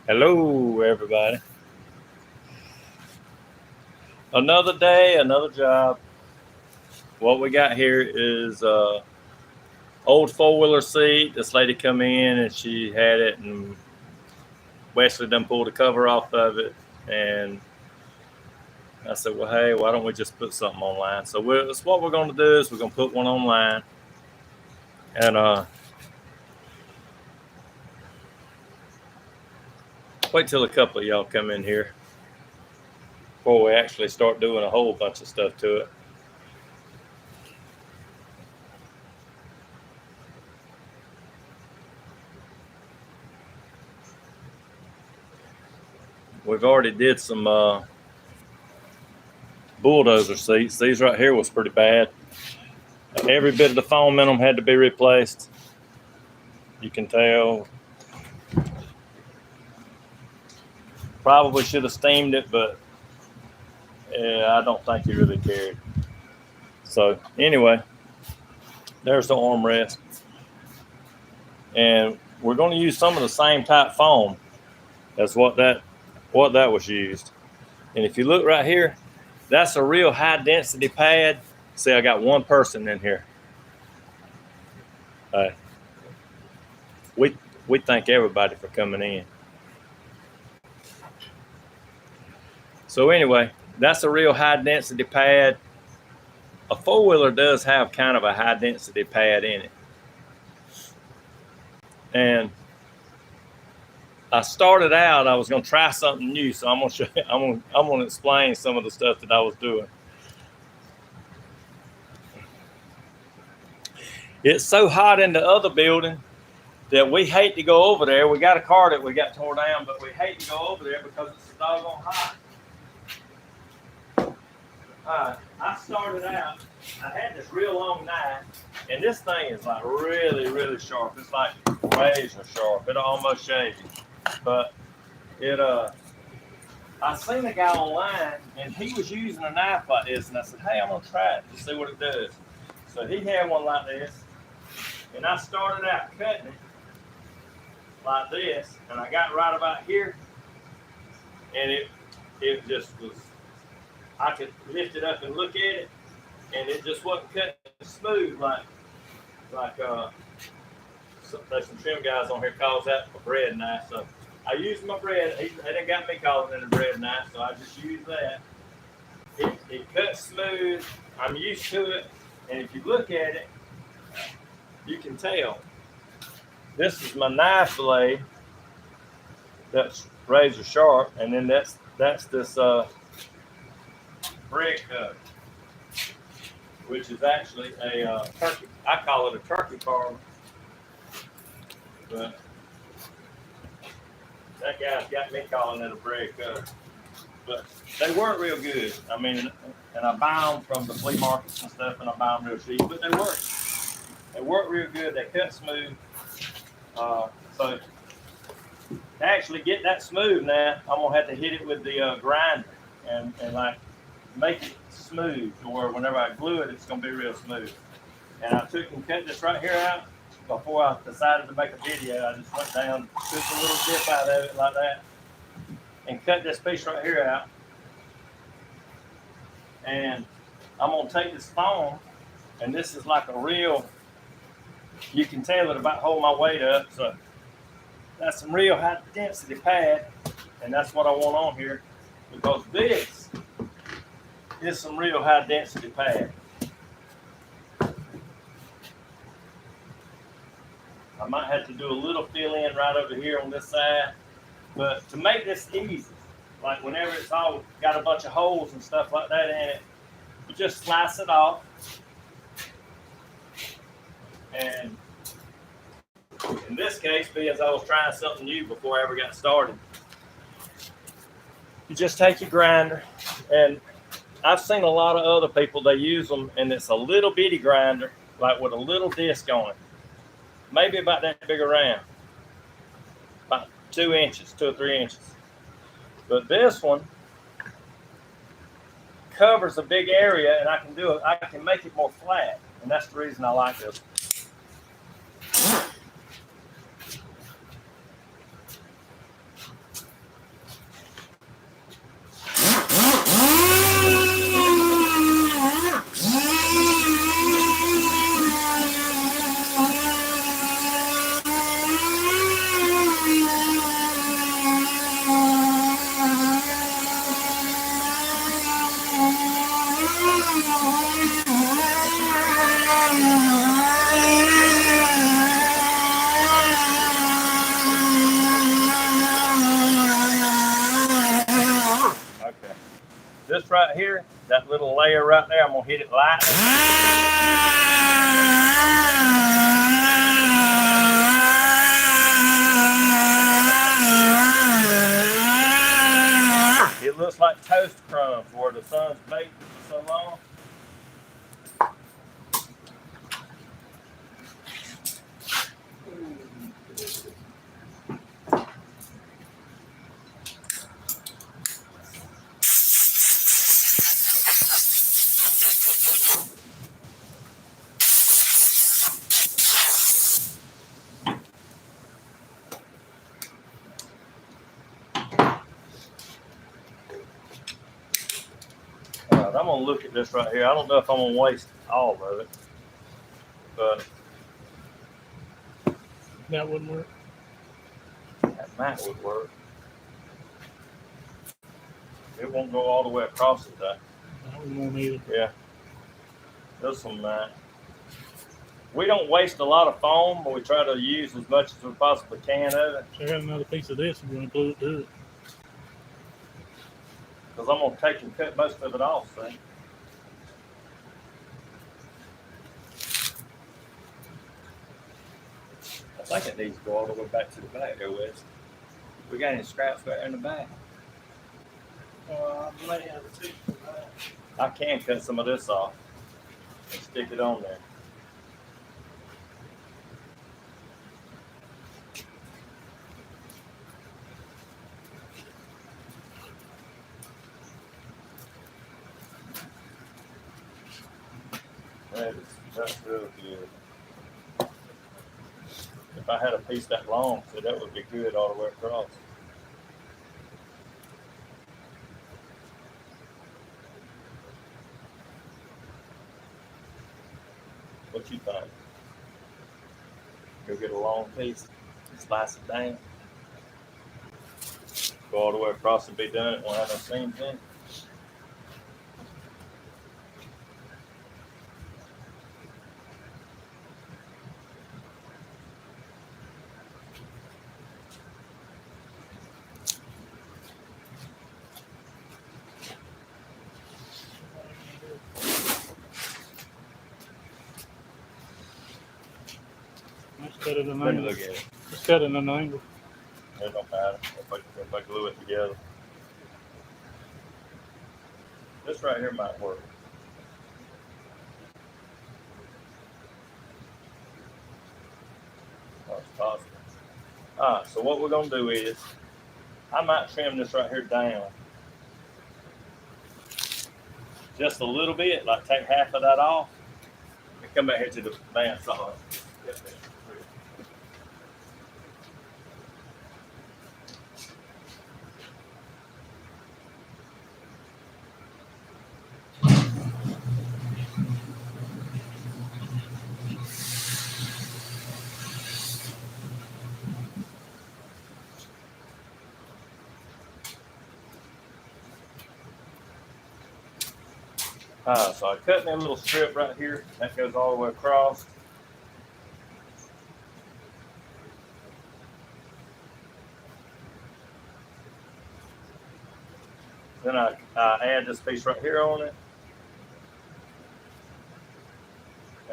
Hello, everybody. Another day, another job. What we got here is old four-wheeler seat. This lady come in and she had it, and Wesley done pulled the cover off of it. And I said, well, hey, why don't we just put something online? So that's what we're going to do is we're going to put one online. And wait till a couple of y'all come in here before we actually start doing a whole bunch of stuff to it. We've already did some bulldozer seats. These right here was pretty bad. Every bit of the foam in them had to be replaced. You can tell. Probably should have steamed it, but I don't think he really cared. So anyway, there's the armrest. And we're going to use some of the same type foam as what that was used. And if you look right here, that's a real high density pad. See, I got one person in here. We thank everybody for coming in. So anyway, that's a real high density pad. A four-wheeler does have kind of a high density pad in it. And I started out, I was going to try something new, so I'm going to show you, I'm going to explain some of the stuff that I was doing. It's so hot in the other building that we hate to go over there. We got a car that we got tore down, but we hate to go over there because it's so doggone hot. I started out, I had this real long knife, and this thing is like really, really sharp. It's like razor sharp. It'll almost shave you. But I seen a guy online, and he was using a knife like this, and I said, hey, I'm going to try it to see what it does. So he had one like this, and I started out cutting it like this, and I got right about here, and it just was, I could lift it up and look at it, and it just wasn't cutting smooth like there's some trim guys on here calls that a bread knife. So I used my bread. They didn't got me calling it a bread knife, so I just used that. It cuts smooth. I'm used to it, and if you look at it, you can tell. This is my knife blade. That's razor sharp, and then that's this bread cutter, which is actually a turkey. I call it a turkey carver, but that guy's got me calling it a bread cutter. But they weren't real good. I mean, and I buy them from the flea markets and stuff, and I buy them real cheap, but they work. They work real good. They cut smooth. So to actually get that smooth now, I'm gonna have to hit it with the grinder and like make it smooth to where whenever I glue it, it's gonna be real smooth. And I took and cut this right here out before I decided to make a video. I just went down, took a little dip out of it like that, and cut this piece right here out. And I'm gonna take this foam, and this is like a real, you can tell it about hold my weight up. So that's some real high density pad, and that's what I want on here, because this is some real high density pad. I might have to do a little fill in right over here on this side, but to make this easy, like whenever it's all got a bunch of holes and stuff like that in it, you just slice it off. And in this case, because I was trying something new before I ever got started, you just take your grinder, and I've seen a lot of other people, they use them, and it's a little bitty grinder, like with a little disc on it, maybe about that big around, about 2 inches, 2 or 3 inches. But this one covers a big area, and I can make it more flat, and that's the reason I like this. Okay. This right here, that little layer right there, I'm gonna hit it lightly. It looks like toast crumbs where the sun's baked for so long. Alright, I'm gonna look at this right here. I don't know if I'm gonna waste all of it, but That wouldn't work. that might would work. It won't go all the way across it though. That won't either. Yeah. There's some we don't waste a lot of foam, but we try to use as much as we possibly can of it. So I got another piece of this. I'm going to glue it to it. Because I'm going to take and cut most of it off, see? I think it needs to go all the way back to the back there, Wes. We got any scraps back in the back? I may have a piece of that. I can cut some of this off and stick it on there. That's real good. If I had a piece that long, so that would be good all the way across. What you think? Go get a long piece, slice it down, go all the way across and be done. It won't have no seams in. Let's cut it at an Let me angle. look at it. Let's cut it at an angle. It don't matter if I glue it together. This right here might work. Oh, it's possible. Alright, so what we're gonna do is I might trim this right here down just a little bit, like take half of that off and come back here to the bandsaw. So I cut me a little strip right here. That goes all the way across. Then I add this piece right here on it.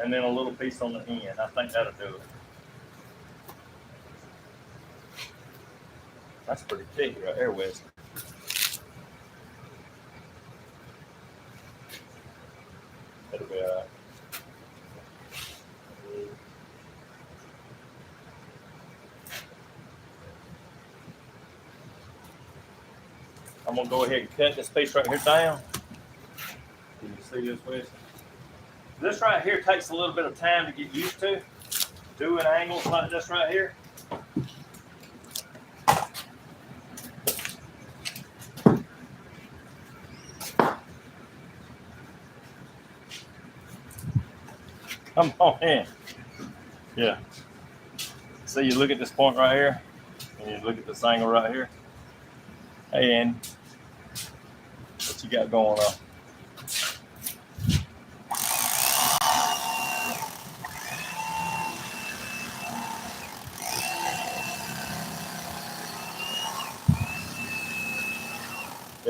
And then a little piece on the end. I think that'll do it. That's pretty thick right there, Wes. That'll be all right. I'm gonna go ahead and cut this piece right here down. Can you see this, Wes? This right here takes a little bit of time to get used to. Doing angles like this right here. Come on in. Yeah. See, you look at this point right here, and you look at this angle right here. Hey, Andy, what you got going on?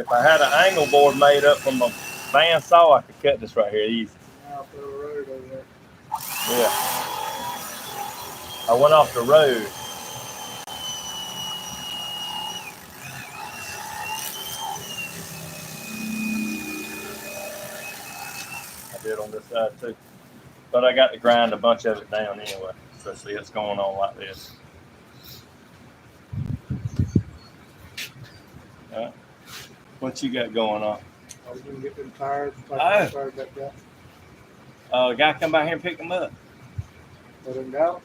if I had an angle board made up from a bandsaw, I could cut this right here easy. Off the road over there. Yeah. I went off the road. I did on this side too. But I got to grind a bunch of it down anyway. So see, it's going on like this. What you got going on? I was gonna get them tires. Oh. Tires back down. A guy come by here and pick them up. Let them down.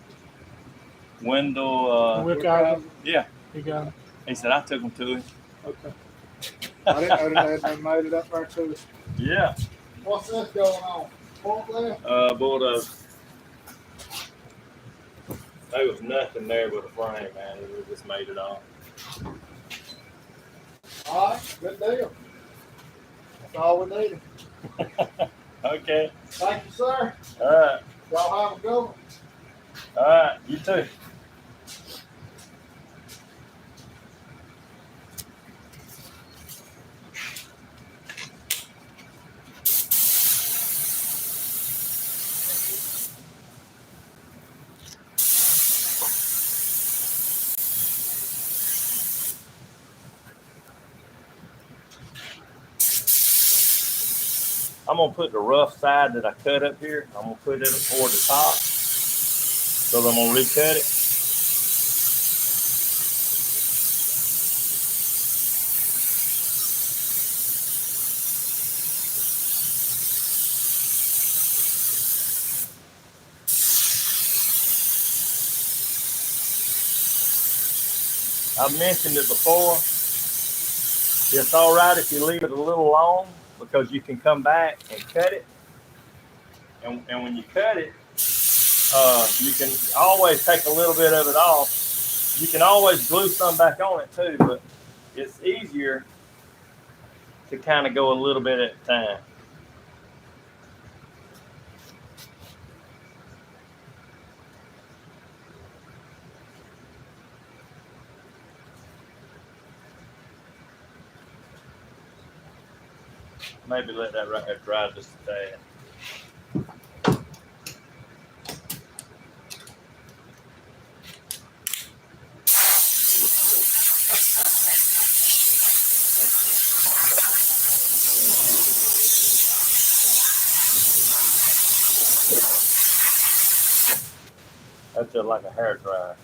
Wendell. We'll got them. Yeah. He got them. He said I took them to him. Okay. I didn't know they made it up there too. Yeah. What's this going on? Forklift? Bulldoze. There was nothing there but a frame, man. We just made it on. All right, good deal. That's all we needed. Okay. Thank you, sir. All right. Y'all have a good one. All right. You too. I'm gonna put the rough side that I cut up here, I'm gonna put it toward the top. So I'm gonna recut it. I've mentioned it before. It's all right if you leave it a little long because you can come back and cut it. And when you cut it, you can always take a little bit of it off. You can always glue some back on it too, but it's easier to kind of go a little bit at a time. Maybe let that right there dry just a tad. That's just like a hair dryer.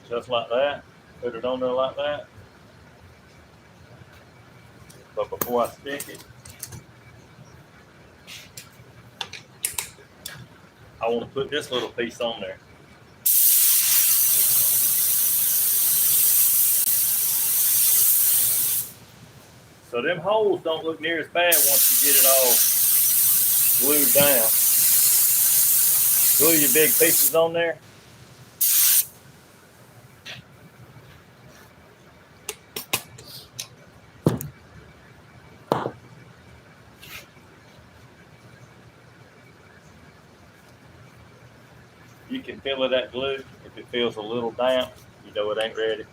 Just like that. Put it on there like that. But before I stick it, I want to put this little piece on there. So them holes don't look near as bad once you get it all glued down. Glue your big pieces on there. You can feel of that glue. If it feels a little damp, you know it ain't ready.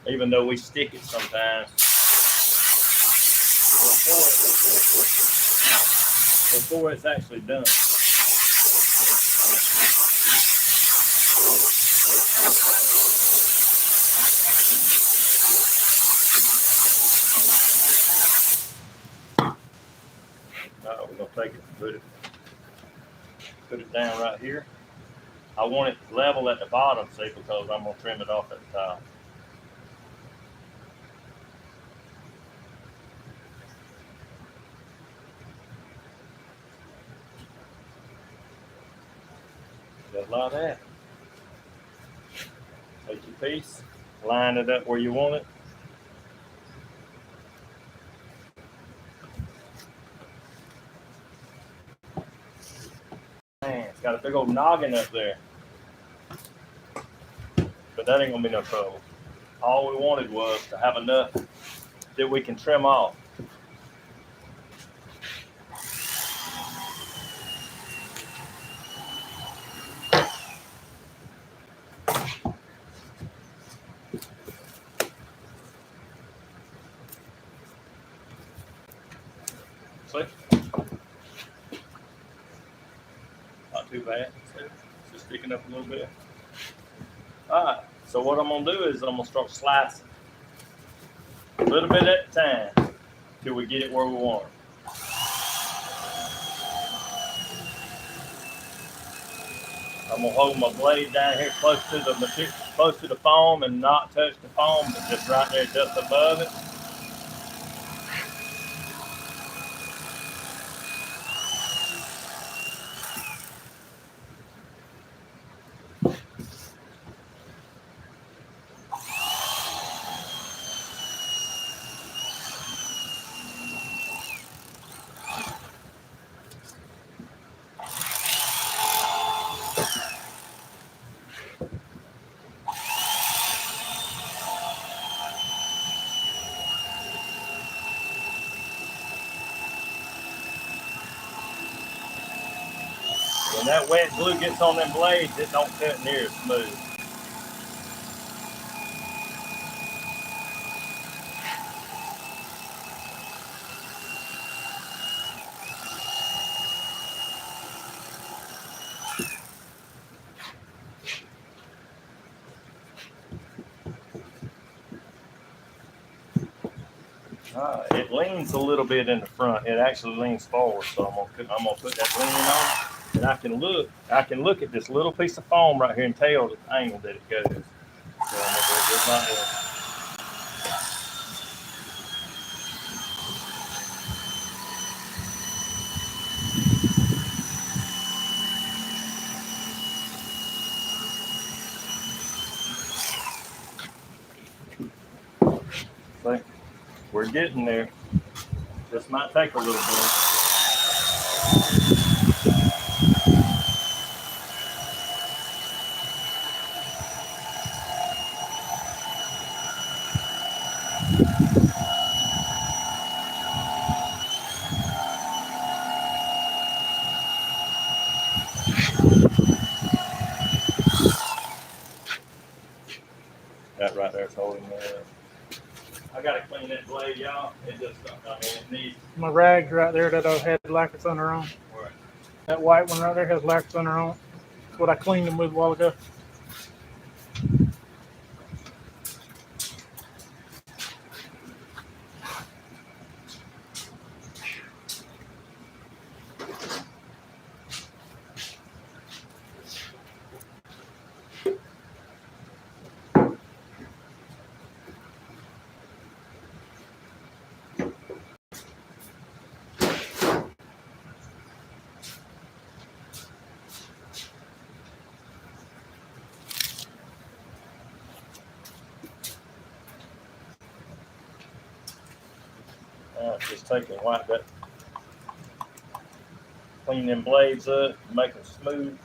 Even though we stick it sometimes before it's actually done. We're gonna take it and put it down right here. I want it level at the bottom, see, because I'm gonna trim it off at the top. Just like that. Take your piece, line it up where you want it. Got a big old noggin up there. But that ain't gonna be no trouble. All we wanted was to have enough that we can trim off. See? Not too bad. See? It's just sticking up a little bit. Alright, so what I'm gonna do is I'm gonna start slicing. A little bit at a time till we get it where we want it. I'm gonna hold my blade down here close to the material, close to the foam, and not touch the foam, but just right there, just above it. When that wet glue gets on them blades, it don't cut near as smooth. It leans a little bit in the front. It actually leans forward, so I'm gonna put that lean on, and I can look at this little piece of foam right here and tell the angle that it goes. So I'm gonna do it just like that. See, we're getting there. This might take a little bit. That right there is holding me up. I gotta clean that blade, y'all. It just, I mean, it needs. My rag's right there that I had lacquers on their own. Right. That white one right there has lacquers on their own. That's what I cleaned them with a while ago. Just take and wipe that, clean them blades up, make them smooth.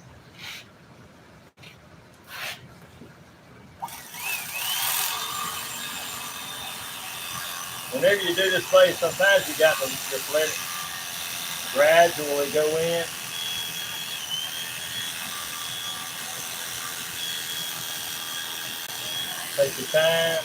Whenever you do this blade, sometimes you got to just let it gradually go in. Take your time.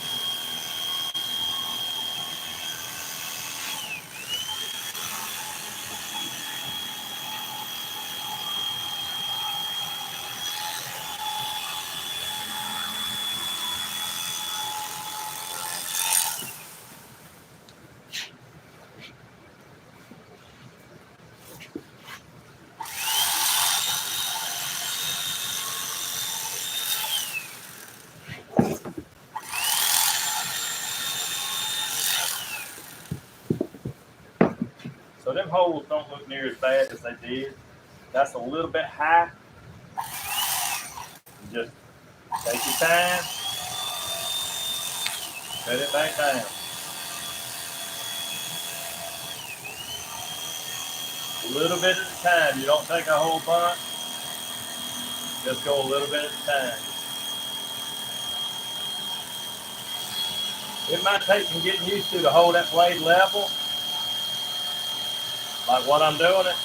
So them holes don't look near as bad as they did. That's a little bit high. Just take your time. Set it back down. A little bit at a time. You don't take a whole bunch. Just go a little bit at a time. It might take some getting used to hold that blade level, like what I'm doing it.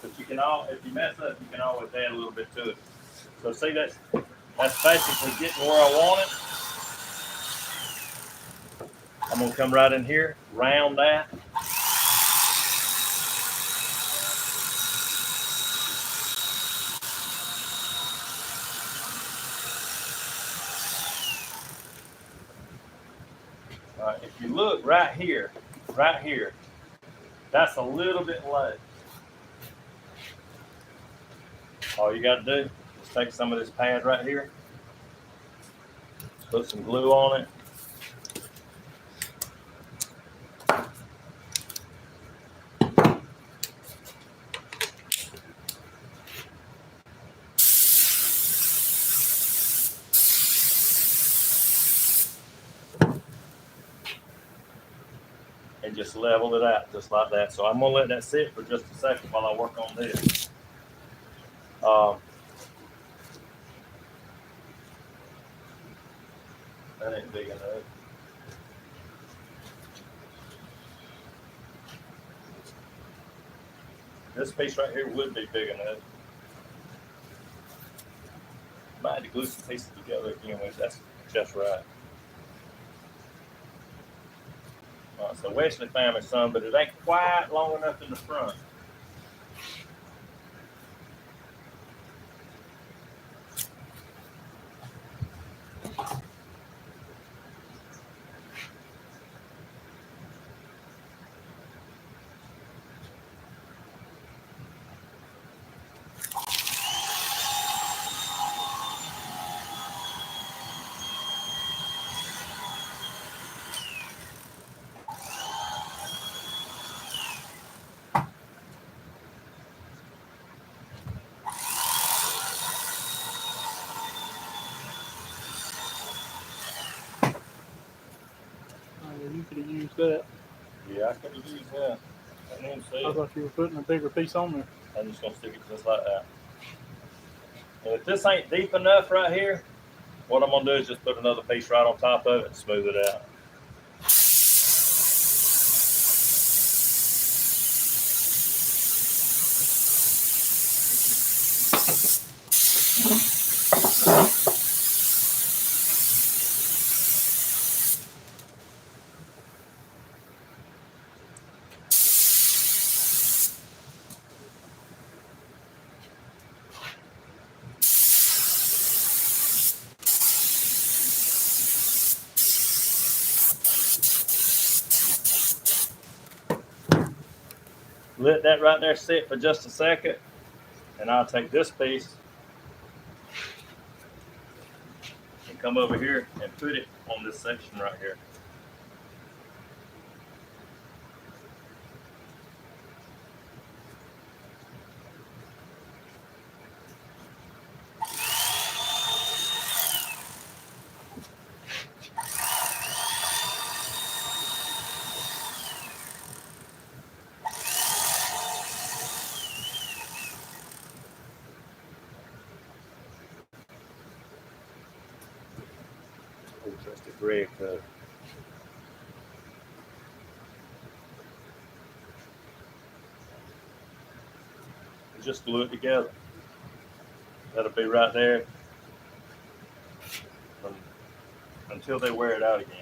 But you can if you mess up, you can always add a little bit to it. So see, that's basically getting where I want it. I'm gonna come right in here, round that. All right, if you look right here, that's a little bit low. All you got to do is take some of this pad right here, put some glue on it. And just level it out just like that. So I'm gonna let that sit for just a second while I work on this. That ain't big enough. This piece right here would be big enough. Might have to glue some pieces together again, that's just right. So Wesley found me some, but it ain't quite long enough in the front. You could have used that. Yeah, I could have used that. I didn't even see I it. thought you were putting a bigger piece on there. I'm just gonna stick it just like that. And if this ain't deep enough right here, what I'm gonna do is just put another piece right on top of it and smooth it out. Let that right there sit for just a second, and I'll take this piece and come over here and put it on this section right here. Oh, just a great cut. Just glue it together. That'll be right there until they wear it out again.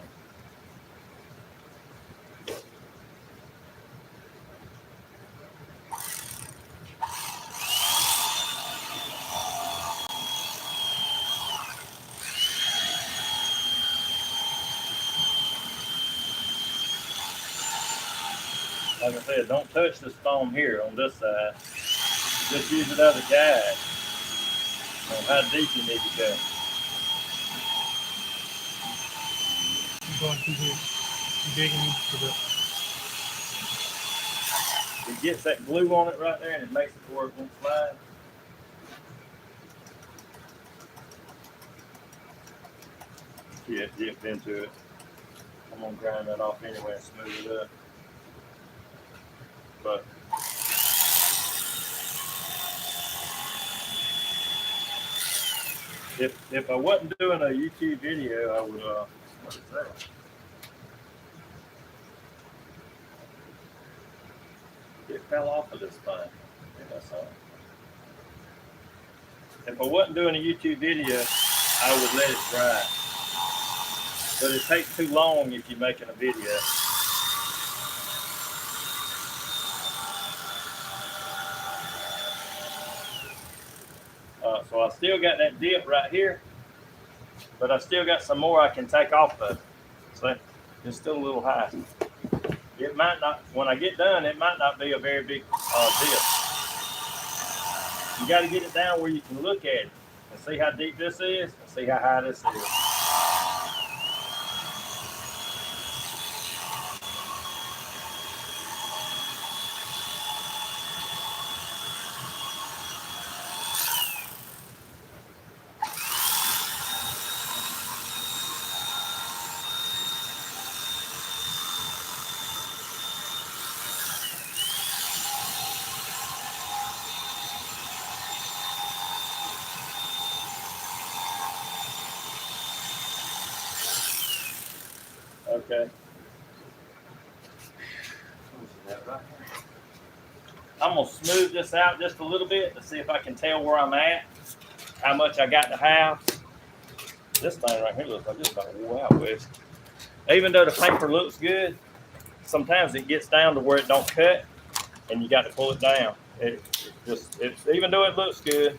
Like I said, don't touch this foam here on this side. Just use it as a guide on how deep you need to go. I'm going through here, digging for the. It gets that glue on it right there, and it makes it where it won't slide. See it dipped into it. I'm gonna grind that off anyway and smooth it up. But if I wasn't doing a YouTube video, I would what is that? It fell off of this thing. Yeah, that's all. If I wasn't doing a YouTube video, I would let it dry. But it takes too long if you're making a video. So I still got that dip right here, but I still got some more I can take off of it. So it's still a little high. It might not, when I get done, it might not be a very big dip. You got to get it down where you can look at it and see how deep this is and see how high this is. Okay. I'm going to smooth this out just a little bit to see if I can tell where I'm at, how much I got to have. This thing right here looks like it's about wore out with. Even though the paper looks good, sometimes it gets down to where it don't cut, and you got to pull it down. Even though it looks good,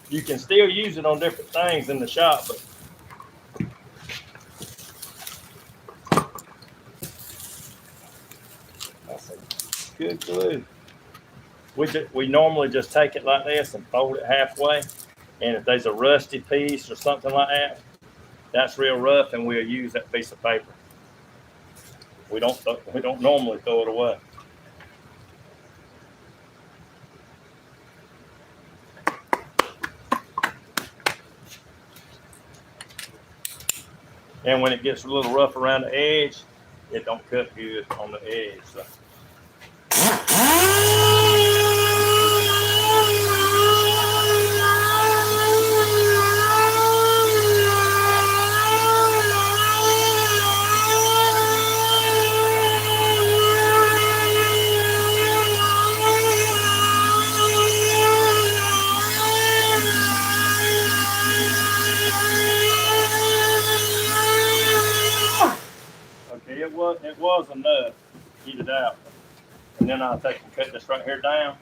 you can still use it on different things in the shop, but that's a good glue. We normally just take it like this and fold it halfway, and if there's a rusty piece or something like that, that's real rough, and we'll use that piece of paper. We don't normally throw it away. And when it gets a little rough around the edge, it don't cut good on the edge. So. It was enough to get it out. And then I'll take and cut this right here down.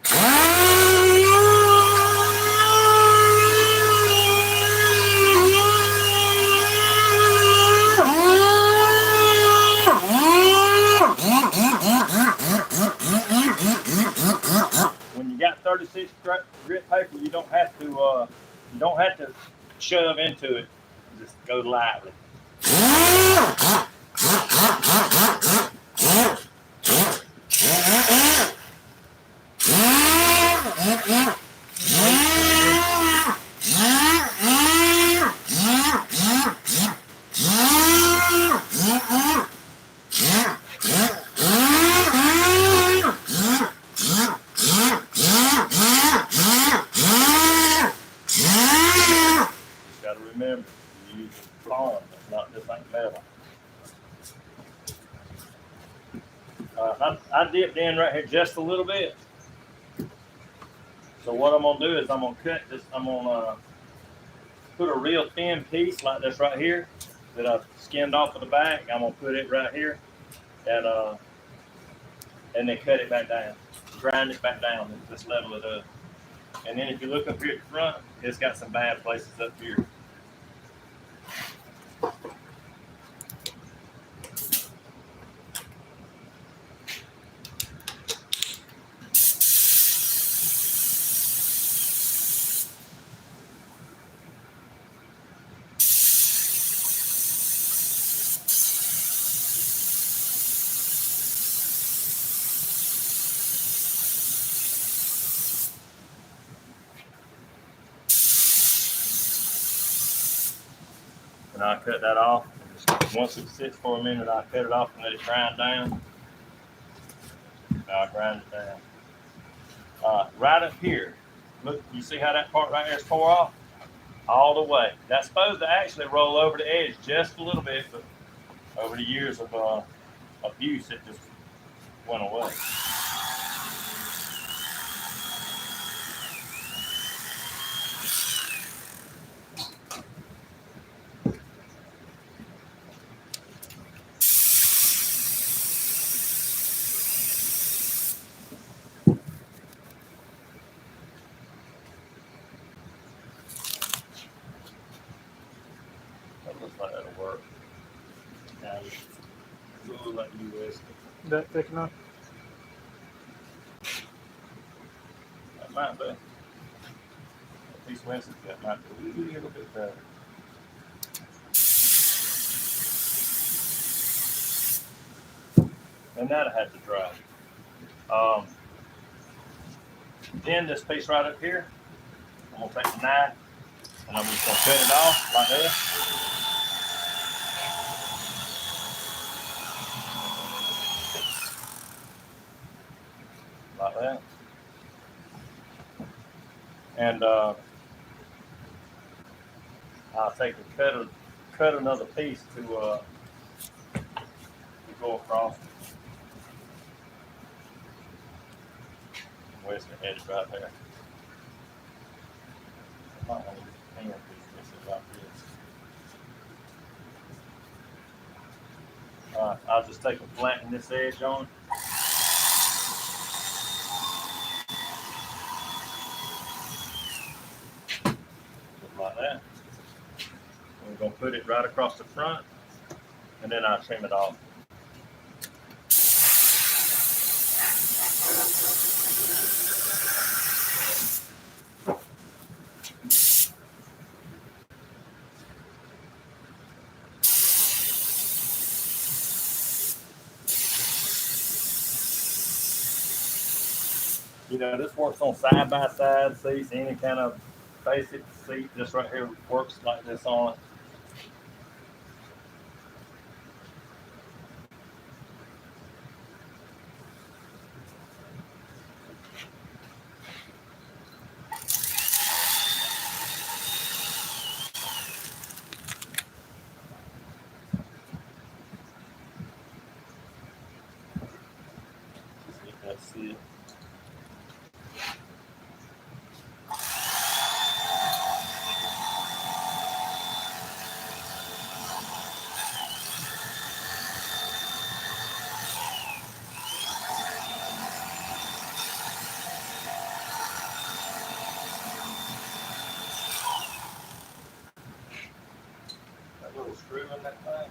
When you got 36 grit paper, you don't have to shove into it. Just go lightly. Remember, you use foam, it's not this ain't metal. I dipped in right here just a little bit. So what I'm gonna do is I'm gonna cut this. I'm gonna put a real thin piece like this right here that I've skinned off of the back. I'm gonna put it right here, and then cut it back down, grind it back down, and just level it up. And then if you look up here at the front, it's got some bad places up here. And I cut that off. Once it sits for a minute, I cut it off and let it grind down. Now I grind it down. Right up here, look, you see how that part right there is tore off? All the way. That's supposed to actually roll over the edge just a little bit, but over the years of abuse, it just went away. That looks like that'll work. Now, it's a little like US. That thick enough? That might be. That piece of Weston's got might be a little bit better. And that'll have to dry. Then this piece right up here, I'm gonna take the knife and I'm just gonna cut it off like this. Like that. And I'll take and cut another piece to go across. Where's the edge right there? I might want to use a finger piece of this like this. I'll just take and flatten this edge on. Just like that. We're going to put it right across the front, and then I'll trim it off. You know, this works on side-by-side seats, any kind of basic seat. This right here works like this on it. That's it. That little screw in that thing.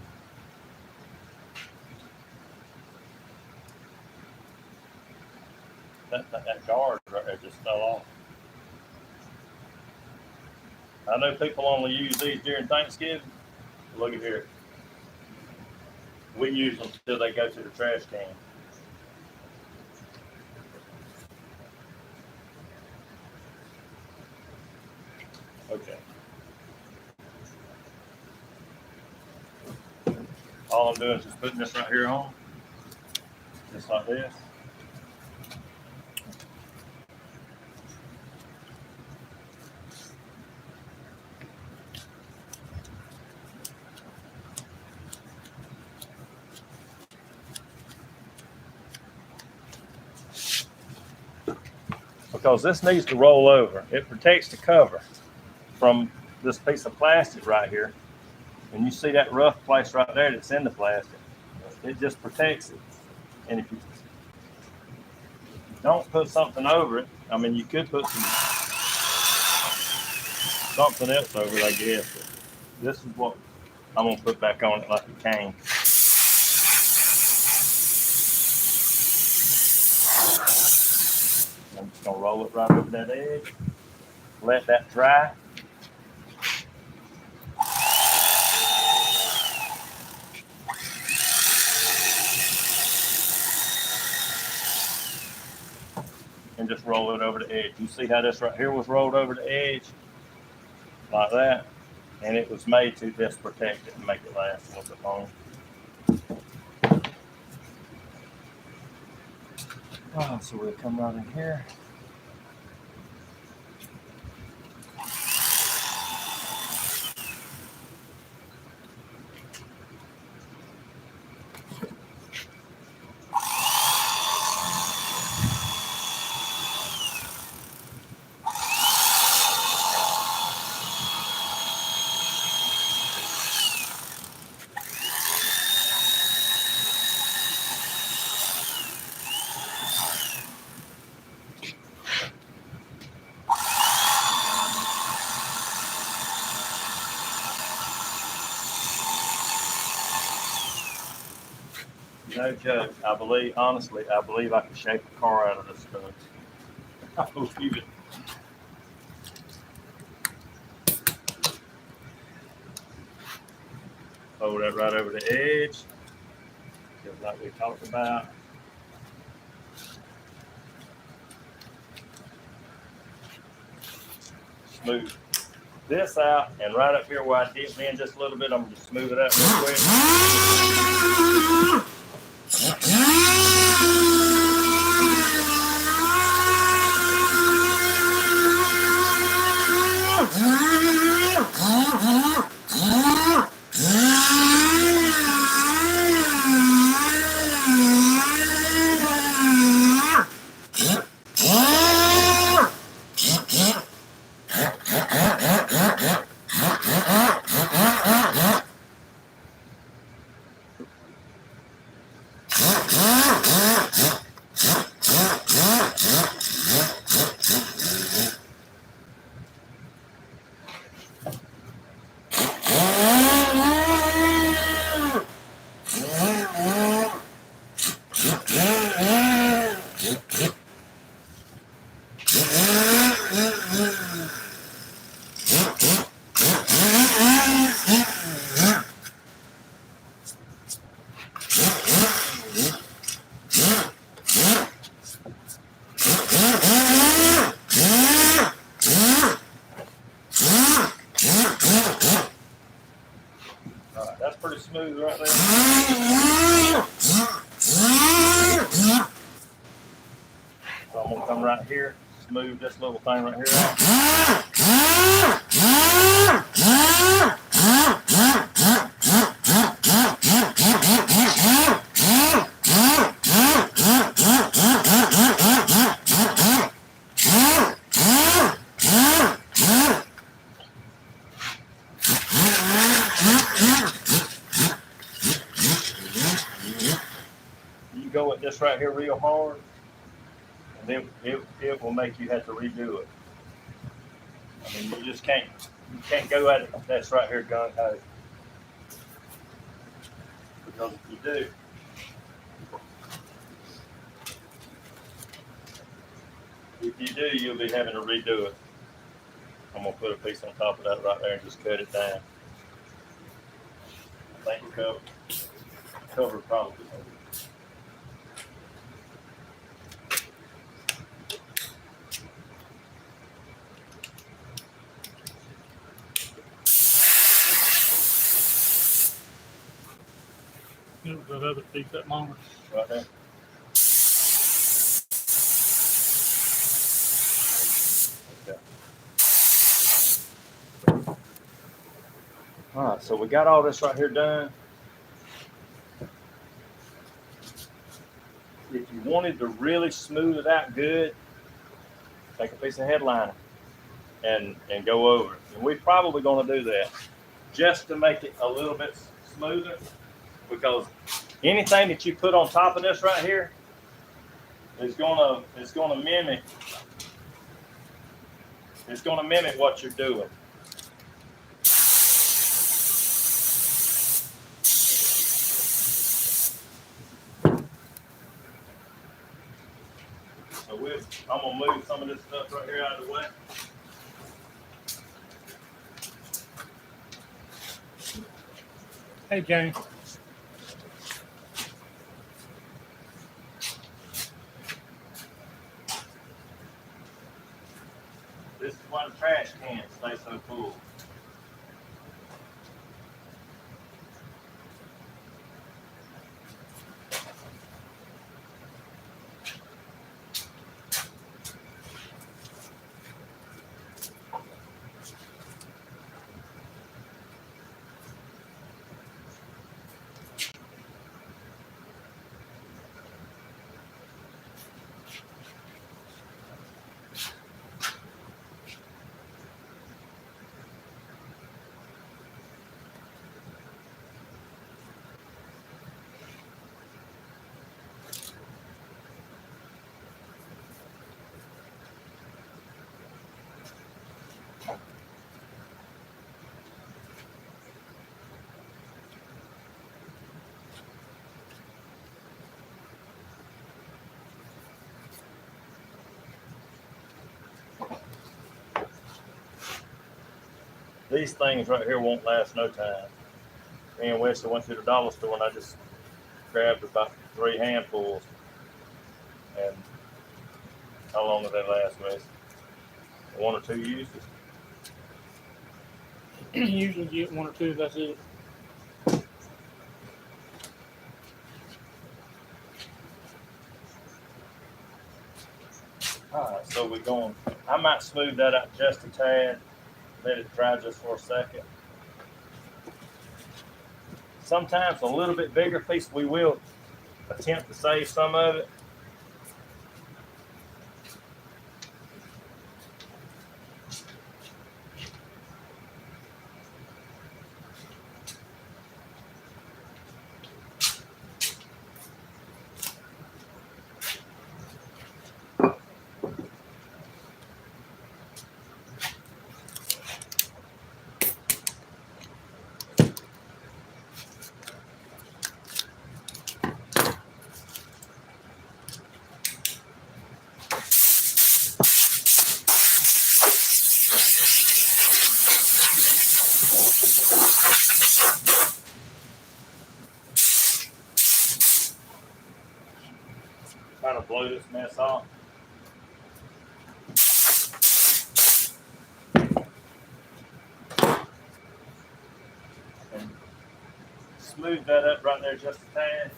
That guard right there just fell off. I know people only use these during Thanksgiving. Look at here. We use them till they go to the trash can. Okay. All I'm doing is just putting this right here on, just like this. Because this needs to roll over. It protects the cover from this piece of plastic right here. And you see that rough place right there that's in the plastic. It just protects it. And if you don't put something over it, I mean, you could put something else over it, I guess. But this is what I'm going to put back on it like a cane. I'm just going to roll it right over that edge. Let that dry. And just roll it over the edge. You see how this right here was rolled over the edge? Like that. And it was made to just protect it and make it last a little bit longer. So we'll come right in here. No joke. Honestly, I believe I can shape a car out of this stuff. I believe it. Hold that right over the edge, just like we talked about. Smooth this out, and right up here where I dipped in just a little bit, I'm gonna just smooth it out real quick. That's pretty smooth right there. So I'm gonna come right here, smooth this little thing right here out. You go at this right here real hard, and then it will make you have to redo it. I mean, you can't go at it. That's right here, gun ho. Because if you do, you'll be having to redo it. I'm gonna put a piece on top of that right there and just cut it down. I think we're covered. Covered probably. That other piece that longer. Right there. Okay. All right, so we got all this right here done. If you wanted to really smooth it out good, take a piece of headliner and go over it. And we're probably going to do that just to make it a little bit smoother, because anything that you put on top of this right here is gonna mimic what you're doing. So I'm gonna move some of this stuff right here out of the way. Hey, James. This is why the trash cans stay so full. These things right here won't last no time. Me and Wesley went to the dollar store and I just grabbed about 3 handfuls. And how long did they last, Wesley? 1 or 2 uses? Usually get 1 or 2. That's it. Alright, so we're going, I might smooth that up just a tad, let it dry just for a second. Sometimes a little bit bigger piece, we will attempt to save some of it. Try to blow this mess off. And smooth that up right there just a tad.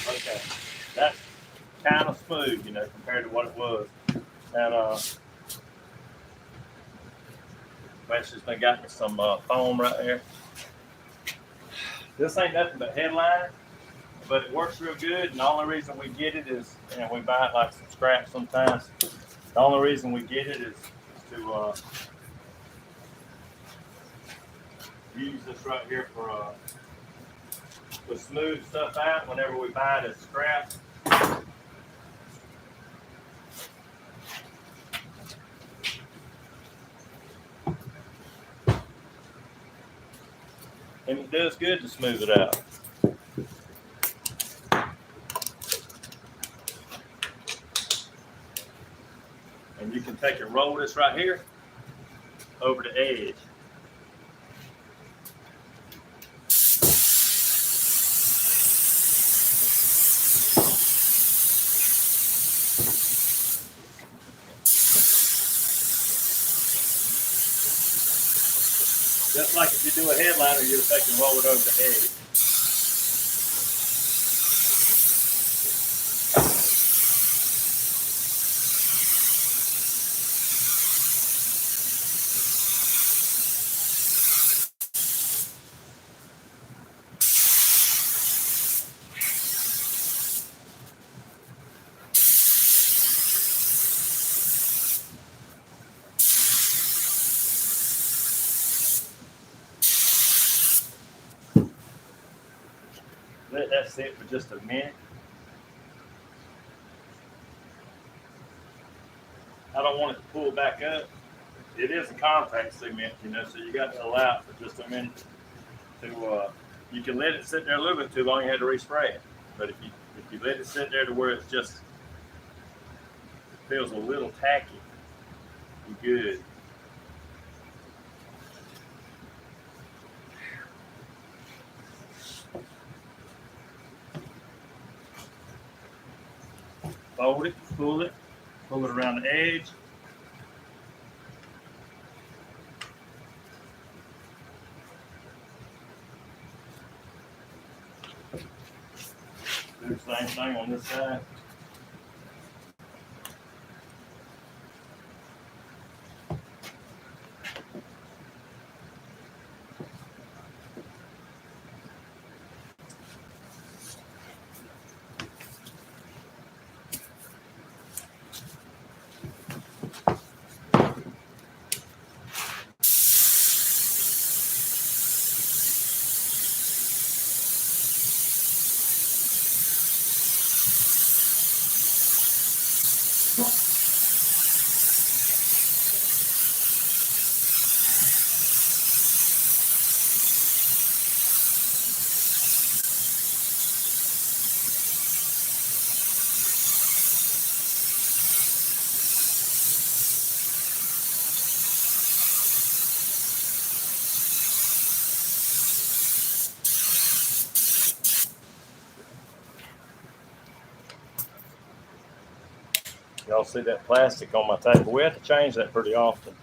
Okay, that's kind of smooth, compared to what it was. And Wesley's been got me some foam right there. This ain't nothing but headliner, but it works real good. And the only reason we get it is, we buy it like some scraps sometimes. The only reason we get it is to use this right here for to smooth stuff out whenever we buy it as scraps. And it does good to smooth it out. And you can take and roll this right here over the edge. Just like if you do a headliner, you'll take and roll it over the edge. Let that sit for just a minute. I don't want it to pull back up. It is a contact cement, so you got to allow it for just a minute. You can let it sit there a little bit too long, you had to respray it. But if you let it sit there to where it's just feels a little tacky, you're good. Fold it, pull it around the edge. Do the same thing on this side. Y'all see that plastic on my table? We have to change that pretty often.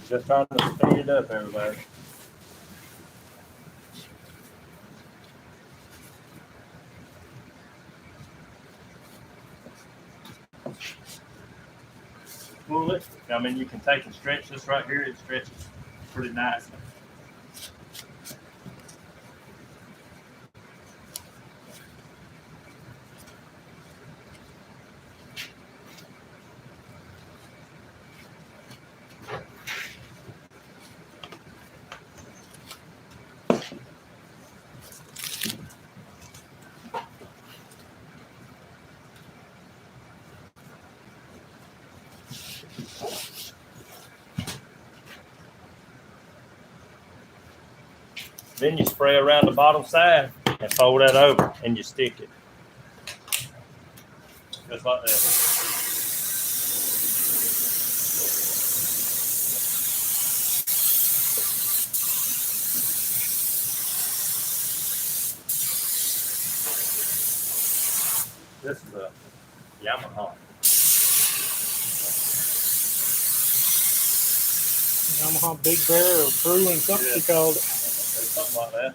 Just trying to speed it up, everybody. Pull it. I mean, you can take and stretch this right here. It stretches pretty nice. Then you spray around the bottom side and fold that over and you stick it. Just like that. This is a Yamaha. Yamaha Big Bear or Brewing, something she called it. Something like that.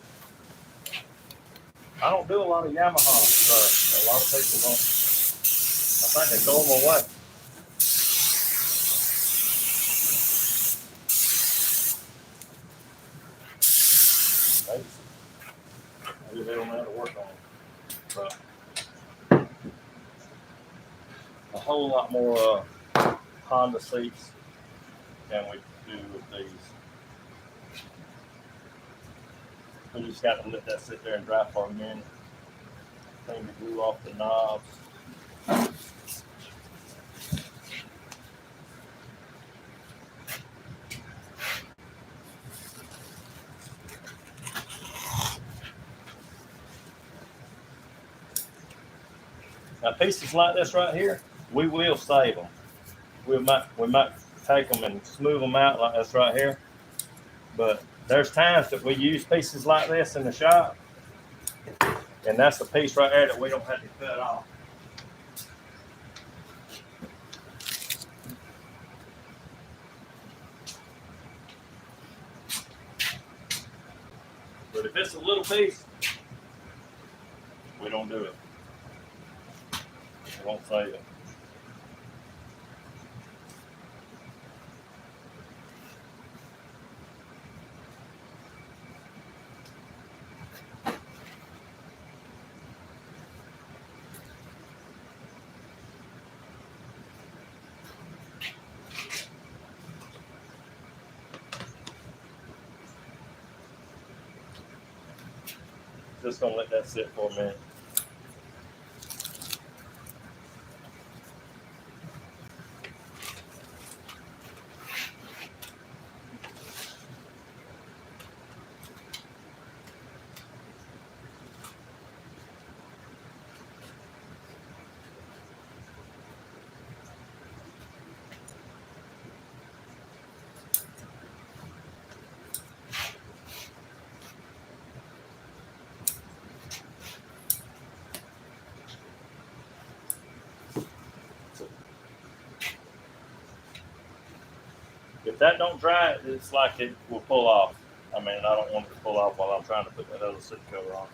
I don't do a lot of Yamaha stuff. A lot of people don't. I think they throw them away. Maybe they don't know how to work on them. But a whole lot more Honda seats than we do with these. We just got to let that sit there and dry for a minute. Clean the glue off the knobs. Now pieces like this right here, we will save them. We might take them and smooth them out like this right here. But there's times that we use pieces like this in the shop, and that's the piece right there that we don't have to cut off. But if it's a little piece, we don't do it. We won't save it. Just gonna let that sit for a minute. If that don't dry, it's like it will pull off. I mean, I don't want it to pull off while I'm trying to put that other seat cover on.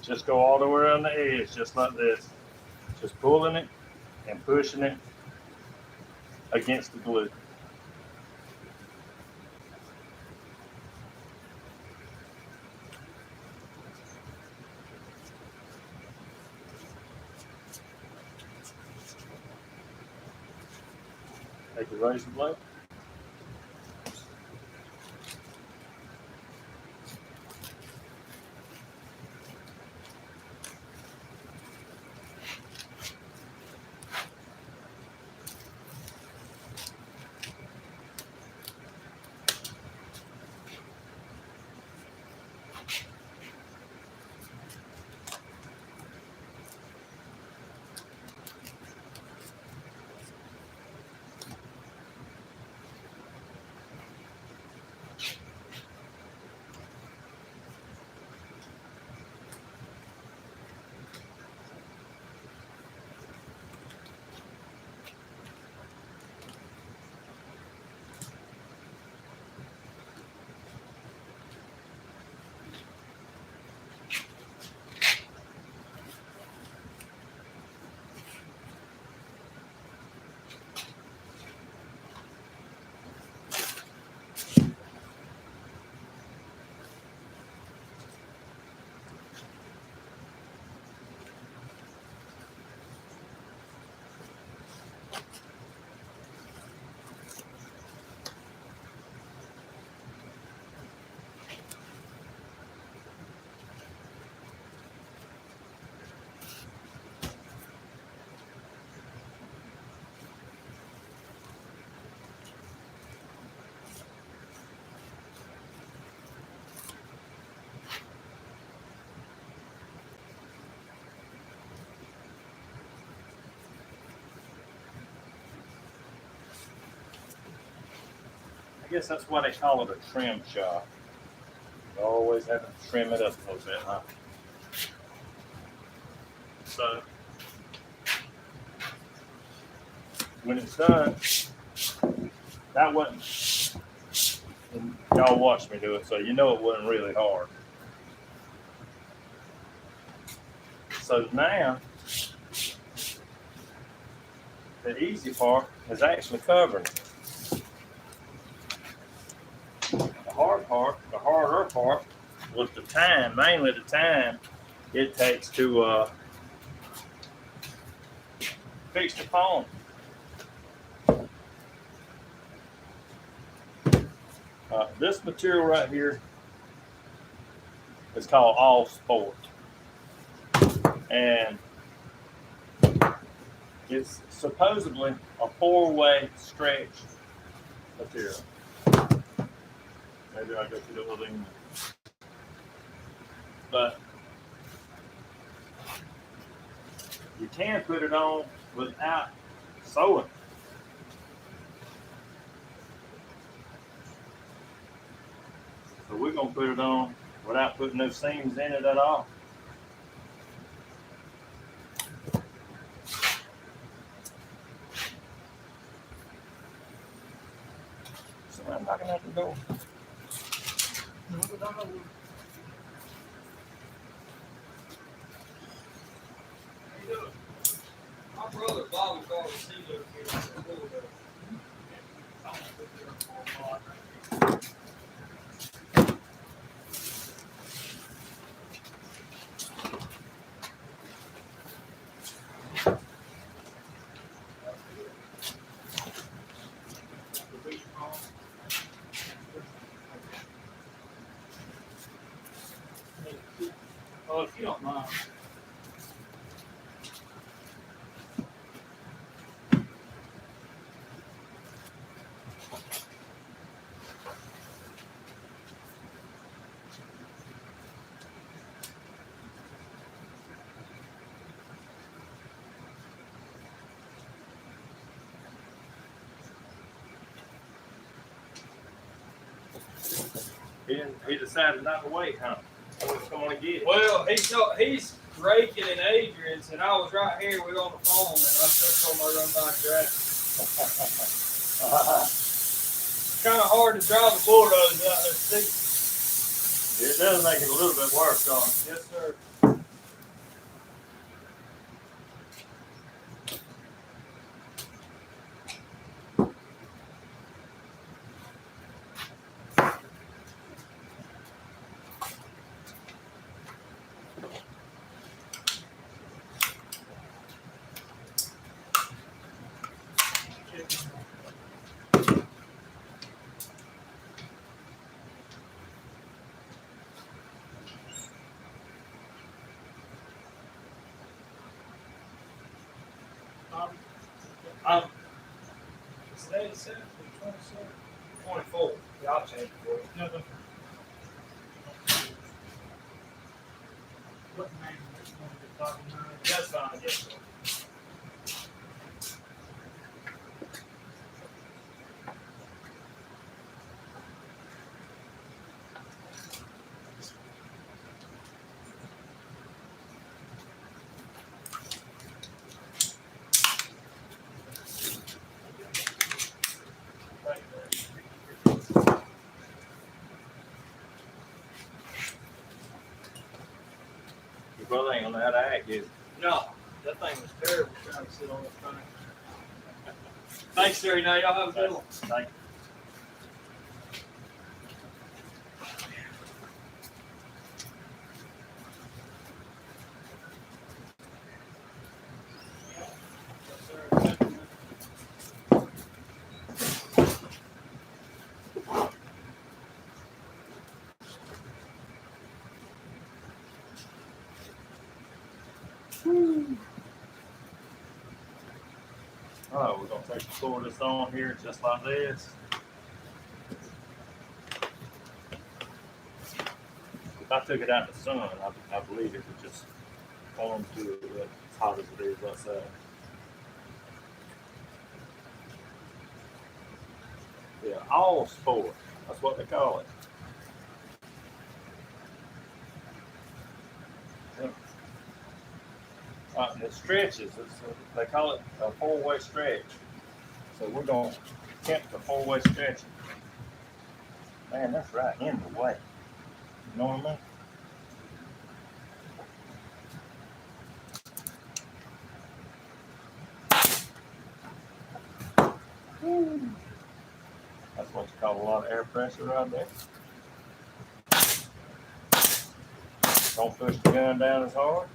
Just go all the way around the edge, just like this. Just pulling it and pushing it against the glue. Take your razor blade. I guess that's why they call it a trim shop. You always have to trim it up a little bit, huh? So when it's done, that wasn't, and y'all watched me do it, so you know it wasn't really hard. So now, the easy part is actually covering it. The hard part, the harder part, was the time, mainly the time it takes to fix the phone. This material right here is called All Sport, and it's supposedly a 4-way stretch material. Maybe I'll go through the other thing. But you can put it on without sewing. So we're going to put it on without putting no seams in it at all. Somebody knocking at the door. My brother Bobby called to see you here. Oh, if you don't mind. He decided not to wait, huh? Come on and get it. Well, he's raking in Adrian's, and I was right here. We were on the phone, and I just told him I run by and grab it. It's kind of hard to drive the bulldozer out there, see. It does make it a little bit worse, don't it? Yes, sir. Today is 7th, 27th, 24th. Yeah, I'll change it for you. No, no. What name is one of the top nine? That's fine, yes, sir. Your brother ain't gonna know how to act, is No, that thing was terrible trying to sit on that thing. Thanks, Terry. Now y'all have a good one. Thank Yes, sir. Oh, we're gonna take the core of this on here just like this. If I took it out in the sun, I believe it would just form to it as hot as it is outside. Yeah, all sport. That's what they call it. Yeah. It stretches. They call it a four-way stretch. So we're going to attempt the four-way stretch. Man, that's right in the way. You know what I mean? That's what you call a lot of air pressure right there. Don't push the gun down as hard.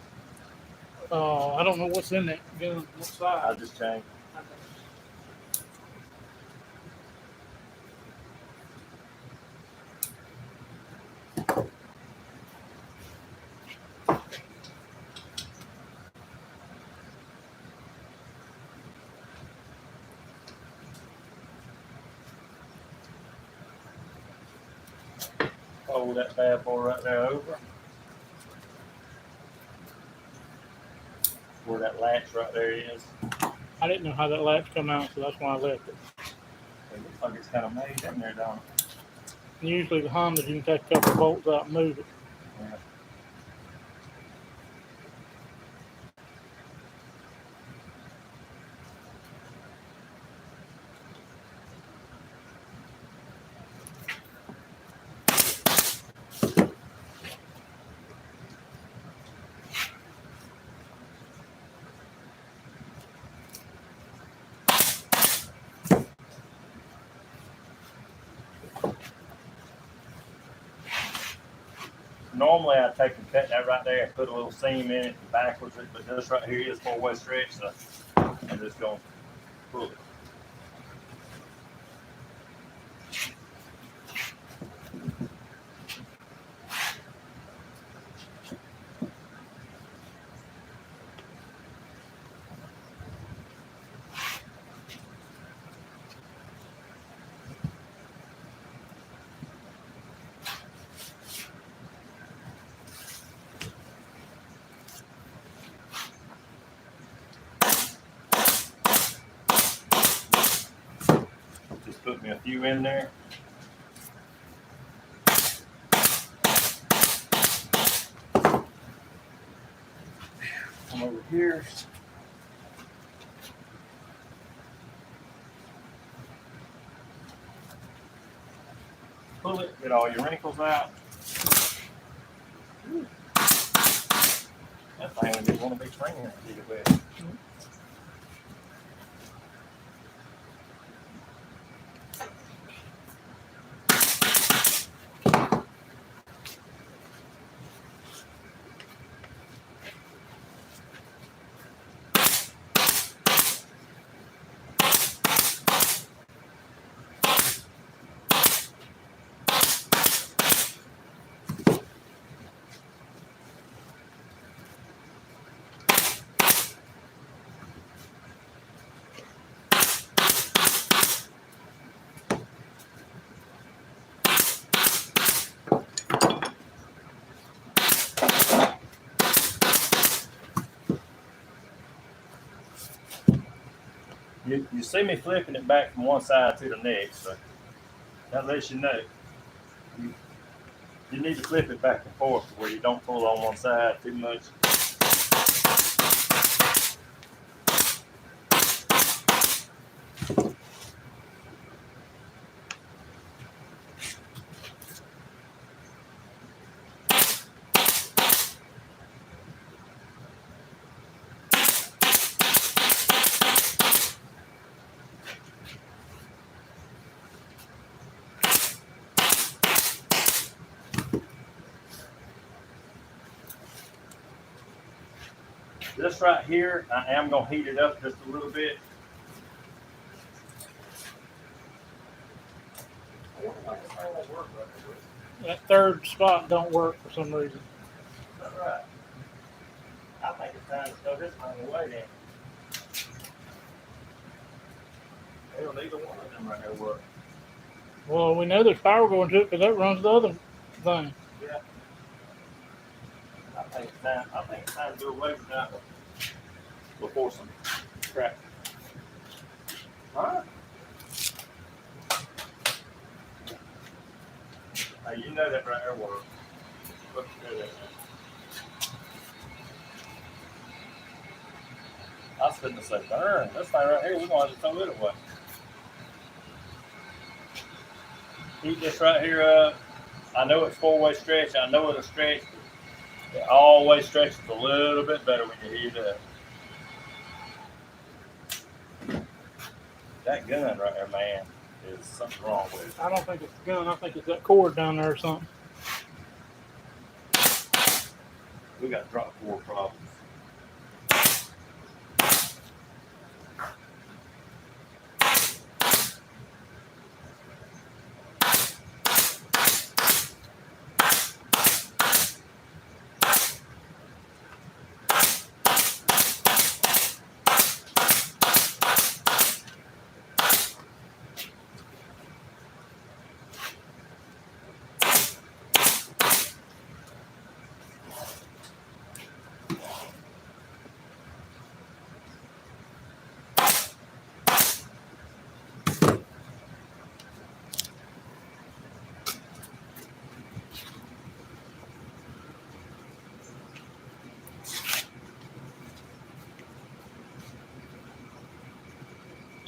I don't know what's in that gun. What I size? just changed. Fold that bad boy right there over. Where that latch right there is. I didn't know how that latch come out, so that's why I left it. It looks like it's kind of made in there, don't it? And usually the Honda, you can take a couple bolts out and move it. Yeah. Normally I take and cut that right there and put a little seam in it backwards, but this right here is four-way stretch, so I'm just going to pull it. Just put me a few in there. Come over here. Pull it, get all your wrinkles out. That thing would be one of big finger either way. You see me flipping it back from one side to the next, so that lets you know. You need to flip it back and forth where you don't pull on one side too much. This right here, I am going to heat it up just a little bit. That third spot don't work for some reason. That's right. I think it's time to throw this thing away then. Hell, neither one of them right there work. Well, we know there's power going to it because that runs the other thing. Yeah. I think it's time to do away with that one before some crap. Alright. Hey, you know that right there works. Let's do that. I was finna say, darn, this thing right here, we're going to have to throw it away. Heat this right here up. I know it's four-way stretch. I know it'll stretch. It always stretches a little bit better when you heat it up. That gun right there, man, is something wrong with it. I don't think it's the gun. I think it's that cord down there or something. We got drop cord problems.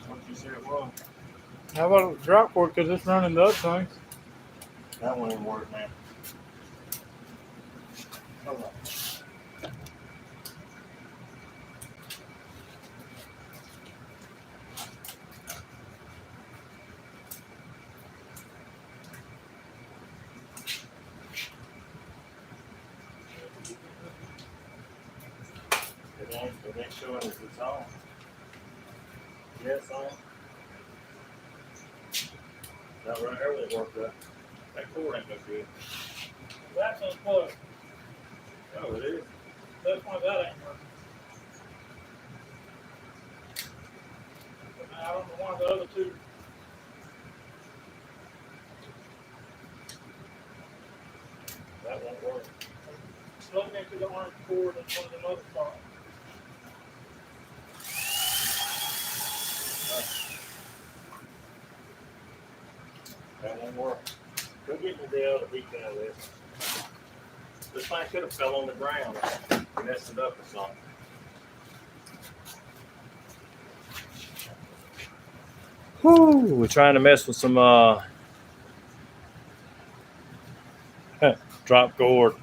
What did you say it was? How about it was drop cord because it's running the other things? That one didn't work, man. Hold on. It ain't showing us it's on. Yeah, it's on. That right there won't work good. That cord ain't no good. That's unplugged. Oh, it is. That's why that ain't working. But I don't know why the other two. That won't work. Plug into the orange cord and one of the other spots. That won't work. Go get me the other heat out of this. This thing could have fell on the ground. Messed it up or something. Whoo, we're trying to mess with some drop cord.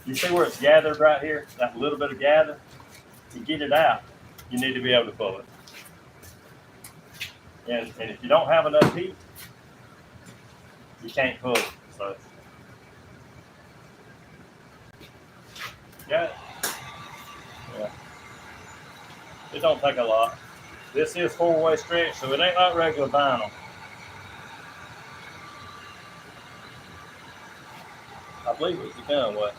You see where it's gathered right here? That little bit of gather? To get it out, you need to be able to pull it. And if you don't have enough heat, you can't pull it. So, got it? Yeah. It don't take a lot. This is four-way stretch, so it ain't like regular vinyl. I believe it's the gun, what?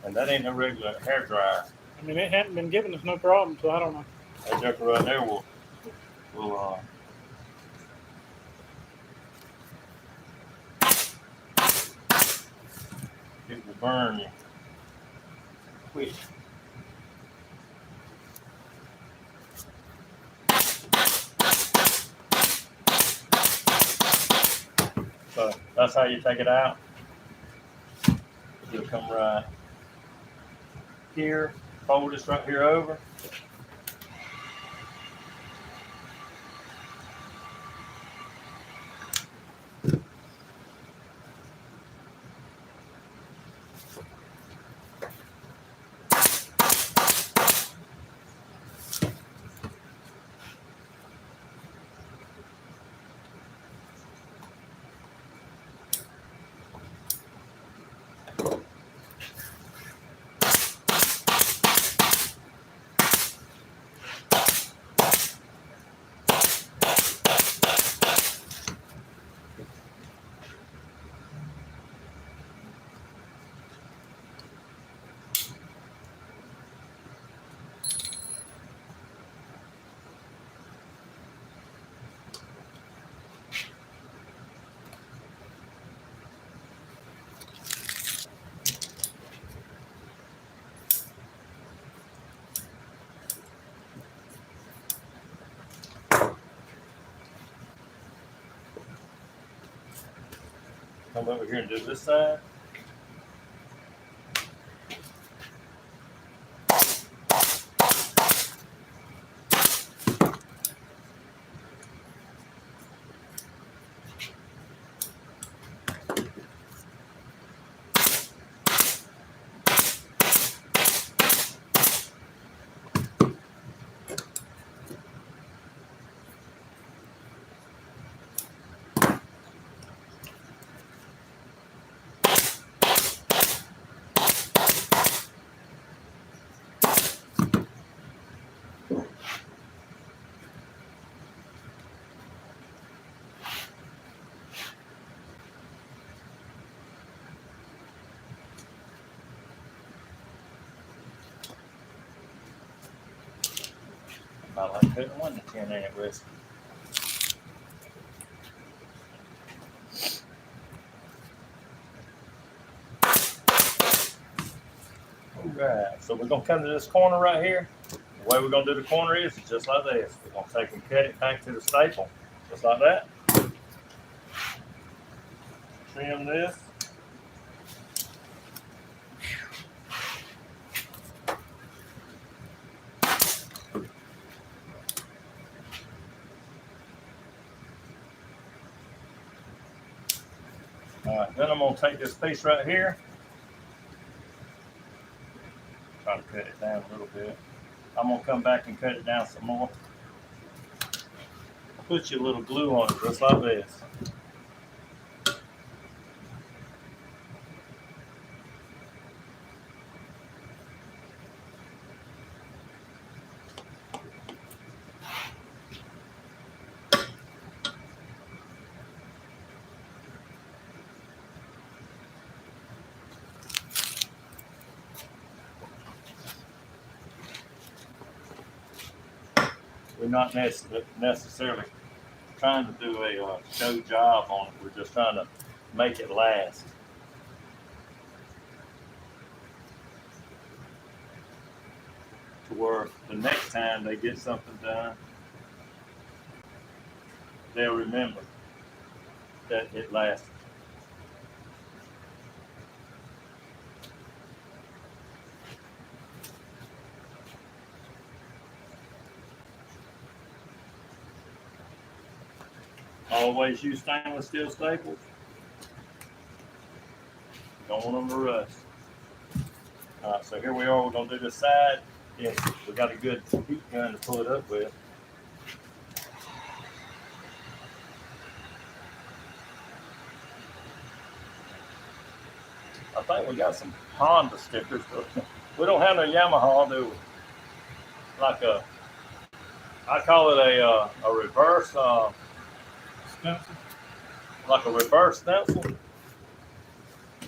And that ain't no regular hair dryer. I mean, it hadn't been giving us no problem, so I don't know. That joker right there will it will burn you. quick. So that's how you take it out. It'll come right here, fold this right here over. Come over here and do this side. I like putting one to 10 in it with. Alright, so we're gonna come to this corner right here. The way we're gonna do the corner is just like this. We're gonna take and cut it back to the staple, just like that. Trim this. Alright, then I'm gonna take this piece right here. Try to cut it down a little bit. I'm gonna come back and cut it down some more. Put your little glue on it just like this. We're not necessarily trying to do a show job on it. We're just trying to make it last. To where the next time they get something done, they'll remember that it lasted. Always use stainless steel staples. Don't want them to rust. Alright, so here we are. We're going to do this side. Yes, we got a good heat gun to pull it up with. I think we got some Honda stickers, but we don't have no Yamaha, do we? Like I call it a reverse Stencil. like a reverse stencil.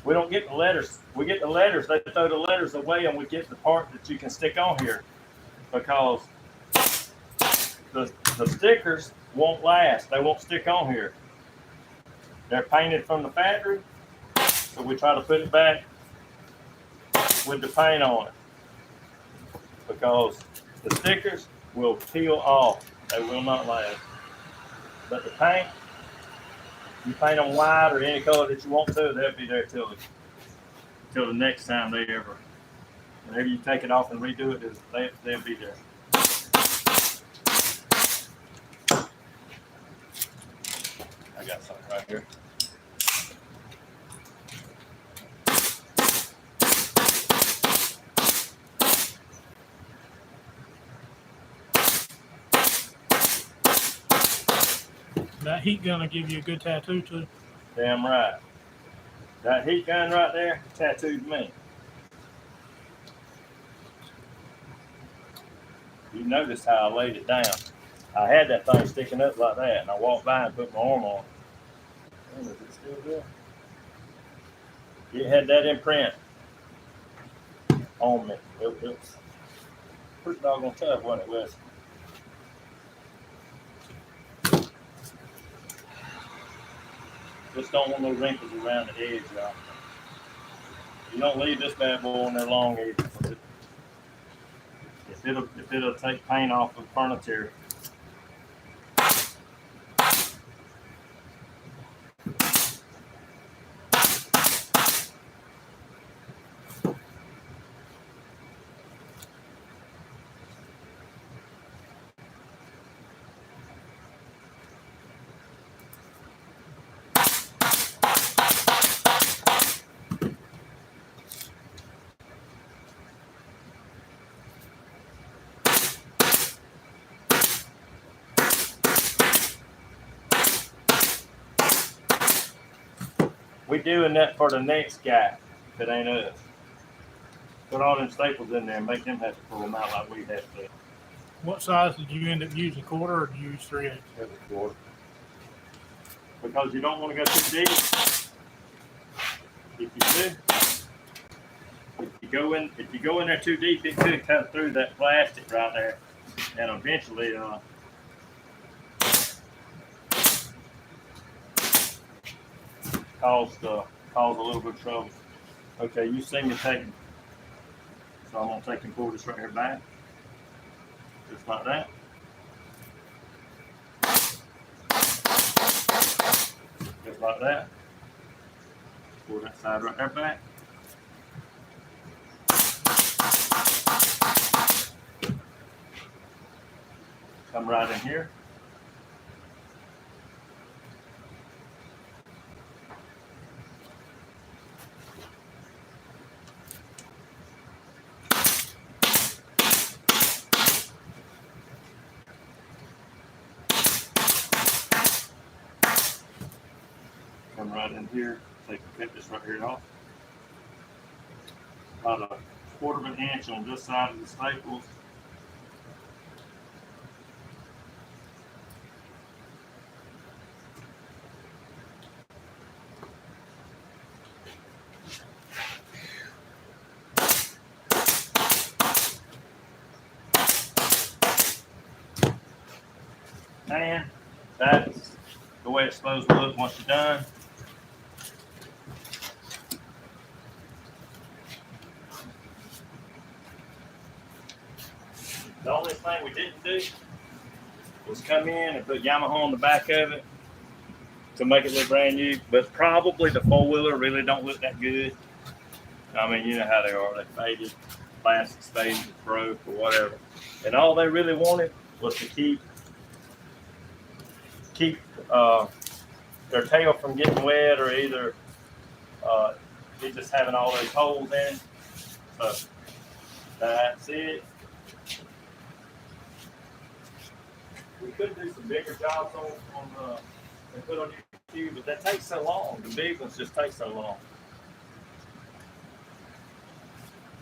We don't get the letters. We get the letters. They throw the letters away, and we get the part that you can stick on here because the stickers won't last. They won't stick on here. They're painted from the factory, so we try to put it back with the paint on it. because the stickers will peel off. They will not last. But the paint, you paint them white or any color that you want to, they'll be there till the next time they ever. Whenever you take it off and redo it, they'll be there. I got something right here. That heat gun will give you a good tattoo too. Damn right. That heat gun right there tattooed me. You notice how I laid it down. I had that thing sticking up like that, and I walked by and put my arm on it. Is it still there? It had that imprint on me. It was pretty doggone tough, wasn't it, Wes? Just don't want no wrinkles around the edge, y'all. You don't leave this bad boy on there long either. If it'll take paint off of furniture. We doing that for the next guy if it ain't us. Put all them staples in there and make them have to pull them out like we have to. What size did you end up using? Quarter or did you use 3/8? Every quarter. Because you don't want to go too deep. If you do, if you go in there too deep, it could come through that plastic right there, and eventually cause a little bit of trouble. Okay, you see me taking, so I'm gonna take and pull this right here back, just like that. Just like that. Pull that side right there back. Come right in here. Come right in here. Take cut this right here off. About a 1/4 of an inch on this side of the staples. And that's the way it's supposed to look once you're done. The only thing we didn't do was come in and put Yamaha on the back of it to make it look brand new, but probably the 4-wheeler really don't look that good. I mean, you know how they are. They faded, plastic's faded, broke, or whatever. And all they really wanted was to keep their tail from getting wet, or either it just having all those holes in it. So that's it. We could do some bigger jobs on and put on YouTube, but that takes so long. The big ones just take so long.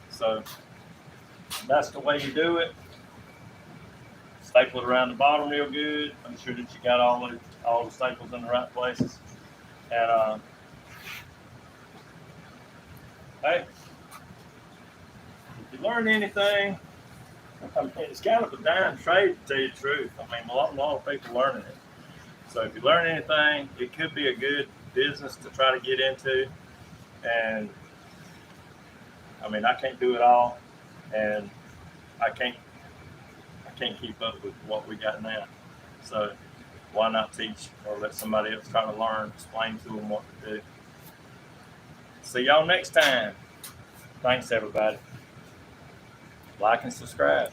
So that's the way you do it. Staple it around the bottom real good. Make sure that you got all the staples in the right places. And hey, if you learn anything, I mean, it's kind of a dime trade, to tell you the truth. I mean, a lot of people learning it. So if you learn anything, it could be a good business to try to get into. And I mean, I can't do it all. And I can't keep up with what we got now. So why not teach or let somebody else try to learn, explain to them what to do. See y'all next time. Thanks, everybody. Like and subscribe.